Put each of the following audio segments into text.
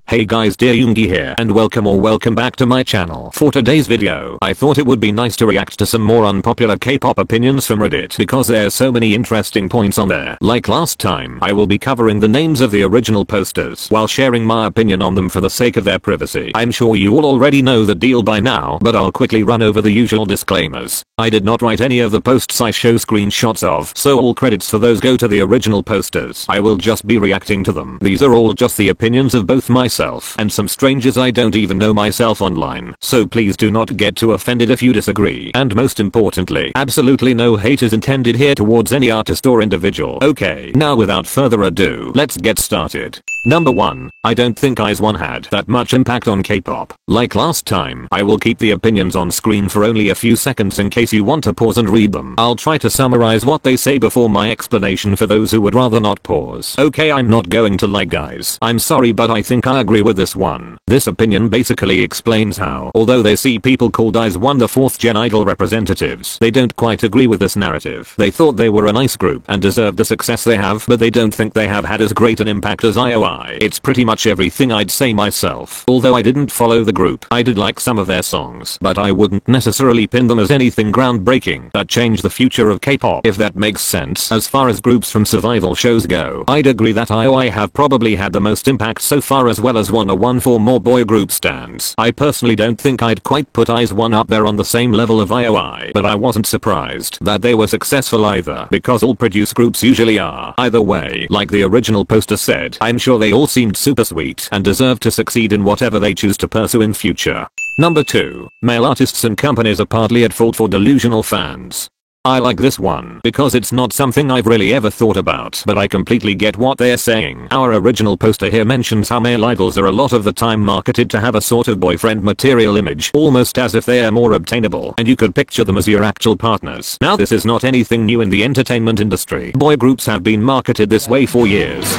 Hey guys, dear Yoongi here and welcome back to my channel. For today's video, I thought it would be nice to react to some more unpopular K-pop opinions from Reddit because there's so many interesting points on there. Like last time, I will be covering the names of the original posters while sharing my opinion on them for the sake of their privacy. I'm sure you all already know the deal by now, but I'll quickly run over the usual disclaimers. I did not write any of the posts I show screenshots of, so all credits for those go to the original posters. I will just be reacting to them. These are all just the opinions of both myself and some strangers I don't even know myself online, so please do not get too offended if you disagree. And most importantly, absolutely no hate is intended here towards any artist or individual. Okay, now without further ado, let's get started. Number 1. I don't think IZ*ONE had that much impact on K-pop. Like last time, I will keep the opinions on screen for only a few seconds in case you want to pause and read them. I'll try to summarize what they say before my explanation for those who would rather not pause. Okay, I'm not going to lie guys. I'm sorry, but I think I agree with this one. This opinion basically explains how, although they see people called IZ*ONE the 4th gen idol representatives, they don't quite agree with this narrative. They thought they were a nice group and deserved the success they have, but they don't think they have had as great an impact as IOI. It's pretty much everything I'd say myself. Although I didn't follow the group, I did like some of their songs, but I wouldn't necessarily pin them as anything groundbreaking that changed the future of K-pop, if that makes sense. As far as groups from survival shows go, I'd agree that IOI have probably had the most impact so far, as well as one for more boy group stands. I personally don't think I'd quite put IZ*ONE up there on the same level of IOI, but I wasn't surprised that they were successful either, because all produce groups usually are. Either way, like the original poster said, I'm sure they all seemed super sweet and deserve to succeed in whatever they choose to pursue in future. Number 2. Male artists and companies are partly at fault for delusional fans. I like this one because it's not something I've really ever thought about, but I completely get what they're saying. Our original poster here mentions how male idols are a lot of the time marketed to have a sort of boyfriend material image, almost as if they are more obtainable and you could picture them as your actual partners. Now this is not anything new in the entertainment industry. Boy groups have been marketed this way for years.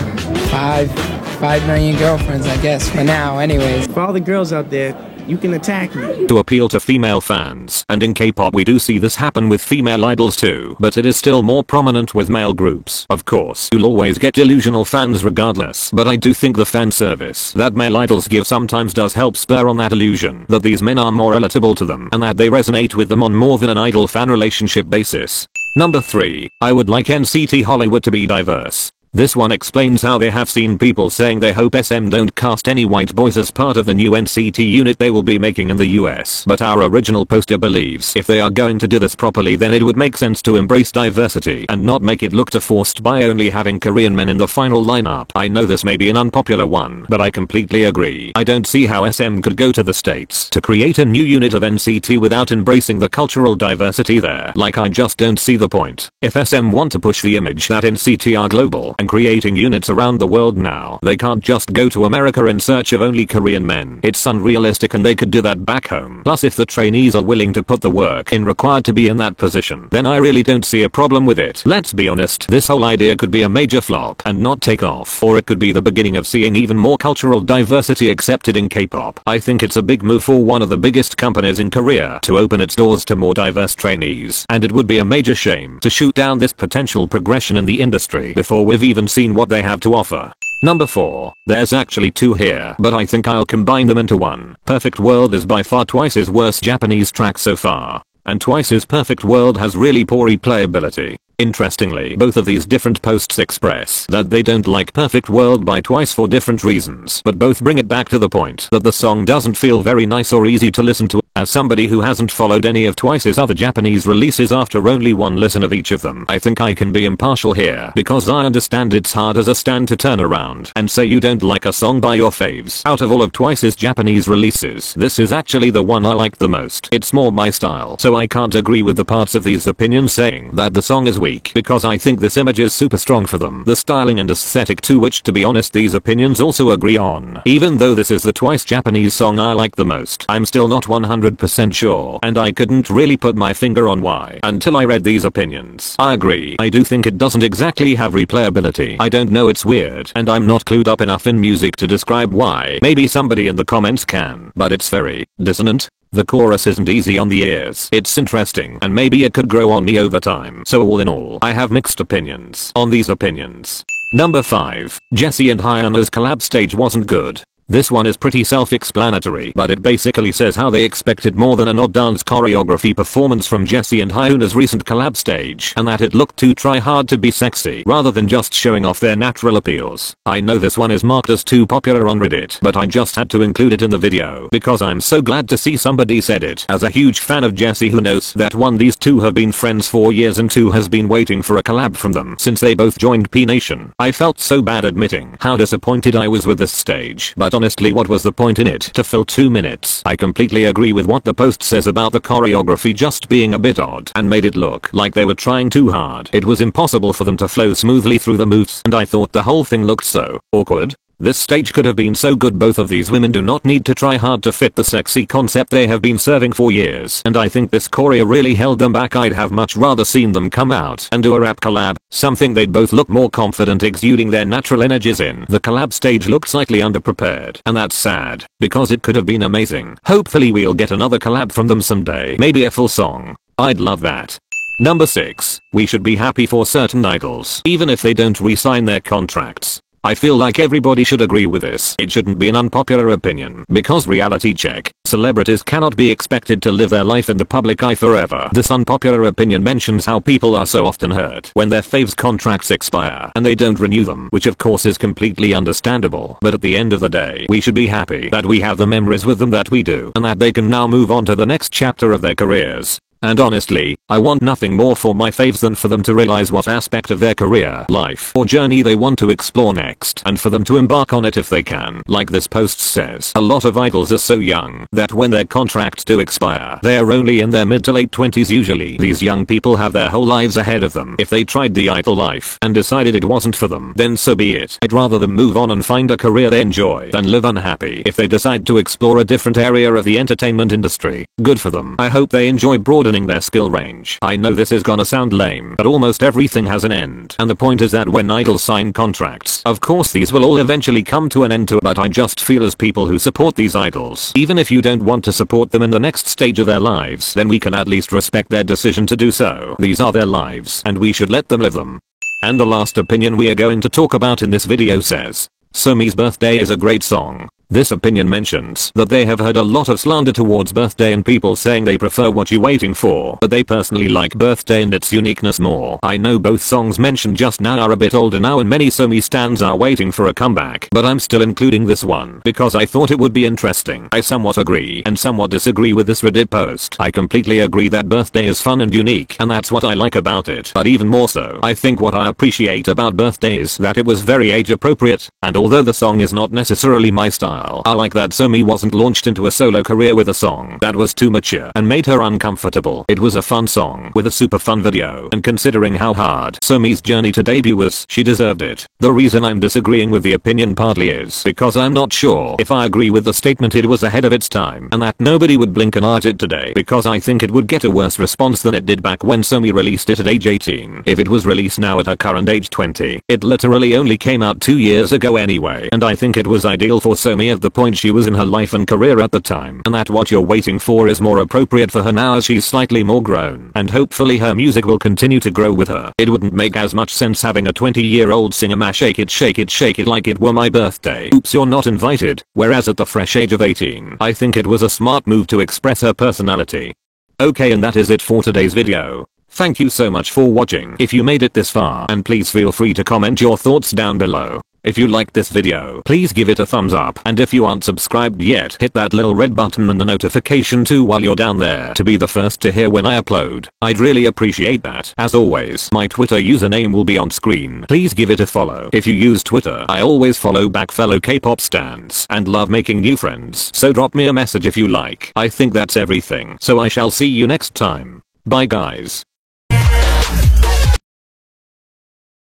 5 million girlfriends, I guess, for now anyways. For all the girls out there, you can attack me. To appeal to female fans, and in K-pop we do see this happen with female idols too, but it is still more prominent with male groups. Of course, you'll always get delusional fans regardless, but I do think the fan service that male idols give sometimes does help spur on that illusion that these men are more relatable to them and that they resonate with them on more than an idol-fan relationship basis. Number 3. I would like NCT Hollywood to be diverse. This one explains how they have seen people saying they hope SM don't cast any white boys as part of the new NCT unit they will be making in the US. But our original poster believes if they are going to do this properly, then it would make sense to embrace diversity and not make it look too forced by only having Korean men in the final lineup. I know this may be an unpopular one, but I completely agree. I don't see how SM could go to the States to create a new unit of NCT without embracing the cultural diversity there. Like, I just don't see the point. If SM want to push the image that NCT are global and creating units around the world now, they can't just go to America in search of only Korean men. It's unrealistic and they could do that back home. Plus, if the trainees are willing to put the work in required to be in that position, then I really don't see a problem with it. Let's be honest, this whole idea could be a major flop and not take off, or it could be the beginning of seeing even more cultural diversity accepted in K-pop. I think it's a big move for one of the biggest companies in Korea to open its doors to more diverse trainees, and it would be a major shame to shoot down this potential progression in the industry before we've even seen what they have to offer. Number 4. There's actually 2 here, but I think I'll combine them into one. Perfect World is by far Twice's worst Japanese track so far, and Twice's Perfect World has really poor replayability. Interestingly, both of these different posts express that they don't like Perfect World by Twice for different reasons, but both bring it back to the point that the song doesn't feel very nice or easy to listen to. As somebody who hasn't followed any of Twice's other Japanese releases after only one listen of each of them, I think I can be impartial here because I understand it's hard as a stan to turn around and say you don't like a song by your faves. Out of all of Twice's Japanese releases, this is actually the one I like the most. It's more my style, so I can't agree with the parts of these opinions saying that the song is weak, because I think this image is super strong for them. The styling and aesthetic too, which to be honest these opinions also agree on. Even though this is the Twice Japanese song I like the most, I'm still not 100% sure, and I couldn't really put my finger on why until I read these opinions. I agree, I do think it doesn't exactly have replayability. I don't know, it's weird, and I'm not clued up enough in music to describe why. Maybe somebody in the comments can, but it's very dissonant. The chorus isn't easy on the ears. It's interesting and maybe it could grow on me over time. So all in all, I have mixed opinions on these opinions. Number 5. Jessie and Hyun's collab stage wasn't good. This one is pretty self-explanatory, but it basically says how they expected more than an odd dance choreography performance from Jessie and Hyuna's recent collab stage, and that it looked too try-hard to be sexy rather than just showing off their natural appeals. I know this one is marked as too popular on Reddit, but I just had to include it in the video because I'm so glad to see somebody said it. As a huge fan of Jessie who knows that 1, these two have been friends for years, and 2, has been waiting for a collab from them since they both joined P Nation. I felt so bad admitting how disappointed I was with this stage, but honestly, what was the point in it to fill 2 minutes? I completely agree with what the post says about the choreography just being a bit odd and made it look like they were trying too hard. It was impossible for them to flow smoothly through the moves, and I thought the whole thing looked so awkward. This stage could have been so good. Both of these women do not need to try hard to fit the sexy concept they have been serving for years, and I think this choreo really held them back. I'd have much rather seen them come out and do a rap collab, something they'd both look more confident exuding their natural energies in. The collab stage looked slightly underprepared, and that's sad, because it could have been amazing. Hopefully we'll get another collab from them someday, maybe a full song. I'd love that. Number 6. We should be happy for certain idols, even if they don't re-sign their contracts. I feel like everybody should agree with this. It shouldn't be an unpopular opinion, because reality check, celebrities cannot be expected to live their life in the public eye forever. This unpopular opinion mentions how people are so often hurt when their faves' contracts expire and they don't renew them, which of course is completely understandable. But at the end of the day, we should be happy that we have the memories with them that we do, and that they can now move on to the next chapter of their careers. And honestly, I want nothing more for my faves than for them to realize what aspect of their career, life, or journey they want to explore next, and for them to embark on it if they can. Like this post says, a lot of idols are so young that when their contracts do expire, they are only in their mid to late 20s usually. These young people have their whole lives ahead of them. If they tried the idol life and decided it wasn't for them, then so be it. I'd rather them move on and find a career they enjoy than live unhappy. If they decide to explore a different area of the entertainment industry, good for them. I hope they enjoy broadening their skill range. I know this is gonna sound lame, but almost everything has an end, and the point is that when idols sign contracts, of course these will all eventually come to an end too, but I just feel as people who support these idols, even if you don't want to support them in the next stage of their lives, then we can at least respect their decision to do so. These are their lives, and we should let them live them. And the last opinion we are going to talk about in this video says, Somi's Birthday is a great song. This opinion mentions that they have heard a lot of slander towards Birthday and people saying they prefer What You Waiting For, but they personally like Birthday and its uniqueness more. I know both songs mentioned just now are a bit older now and many Somi stans are waiting for a comeback, but I'm still including this one because I thought it would be interesting. I somewhat agree and somewhat disagree with this Reddit post. I completely agree that Birthday is fun and unique, and that's what I like about it, but even more so, I think what I appreciate about Birthday is that it was very age appropriate, and although the song is not necessarily my style, I like that Somi wasn't launched into a solo career with a song that was too mature and made her uncomfortable. It was a fun song with a super fun video, and considering how hard Somi's journey to debut was, she deserved it. The reason I'm disagreeing with the opinion partly is because I'm not sure if I agree with the statement it was ahead of its time and that nobody would blink an eye at it today, because I think it would get a worse response than it did back when Somi released it at age 18. If it was released now at her current age 20, it literally only came out 2 years ago anyway, and I think it was ideal for Somi at the point she was in her life and career at the time, and that What You're Waiting For is more appropriate for her now as she's slightly more grown, and hopefully her music will continue to grow with her. It wouldn't make as much sense having a 20-year-old singer ma shake it shake it shake it like it were my birthday. Oops, you're not invited. Whereas at the fresh age of 18, I think it was a smart move to express her personality. Okay, and that is it for today's video. Thank you so much for watching if you made it this far, and please feel free to comment your thoughts down below. If you liked this video, please give it a thumbs up, and if you aren't subscribed yet, hit that little red button and the notification too while you're down there to be the first to hear when I upload. I'd really appreciate that. As always, my Twitter username will be on screen. Please give it a follow. If you use Twitter, I always follow back fellow K-pop stans and love making new friends, so drop me a message if you like. I think that's everything, so I shall see you next time. Bye guys.